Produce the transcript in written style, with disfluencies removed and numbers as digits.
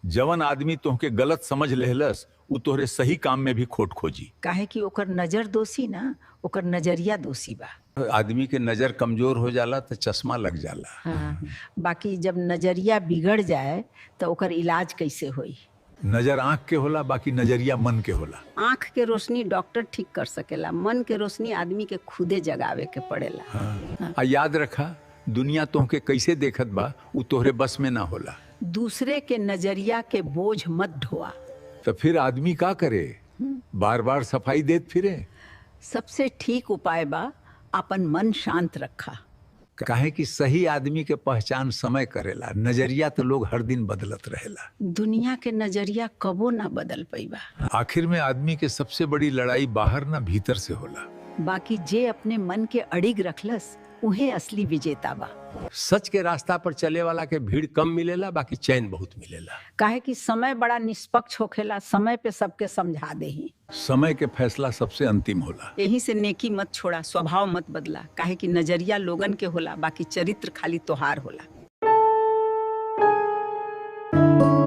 जवन आदमी तोहके गलत समझ लेहलस उ तोहरे सही काम में भी खोट खोजी। काहे कि ओकर नजर दोषी ना, ओकर नजरिया दोषी बा। आदमी के नजर कमजोर हो जाला तो चश्मा लग जाला। हाँ, बाकी जब नजरिया बिगड़ जाए तो ओकर इलाज कैसे होई? नजर आंख के होला, बाकी नजरिया मन के होला। आँख के रोशनी डॉक्टर ठीक कर सकेला, मन के रोशनी आदमी के खुदे जगावे के पड़ेला। हाँ। आ याद रखा, दुनिया तोहके कैसे देखत बा उ तोहरे बस में ना होला। दूसरे के नजरिया के बोझ मत ढोआ। तो फिर आदमी का करे? बार बार सफाई देत फिरे। सबसे ठीक उपाय बा अपन मन शांत रखा। काहे कि सही आदमी के पहचान समय करेला, नजरिया तो लोग हर दिन बदलत रहेला। दुनिया के नजरिया कबो ना बदल पैबा। आखिर में आदमी के सबसे बड़ी लड़ाई बाहर ना भीतर से होला। बाकी जे अपने मन के अड़िग रखलस उहे असली विजेता बा। सच के रास्ता पर चले वाला के भीड़ कम मिलेला, बाकी चैन बहुत मिलेला। काहे कि समय बड़ा निष्पक्ष होखेला, समय पे सबके समझा देही। समय के फैसला सबसे अंतिम होला। यही से नेकी मत छोड़ा, स्वभाव मत बदला। काहे कि नजरिया लोगन के होला, बाकी चरित्र खाली तोहार होला।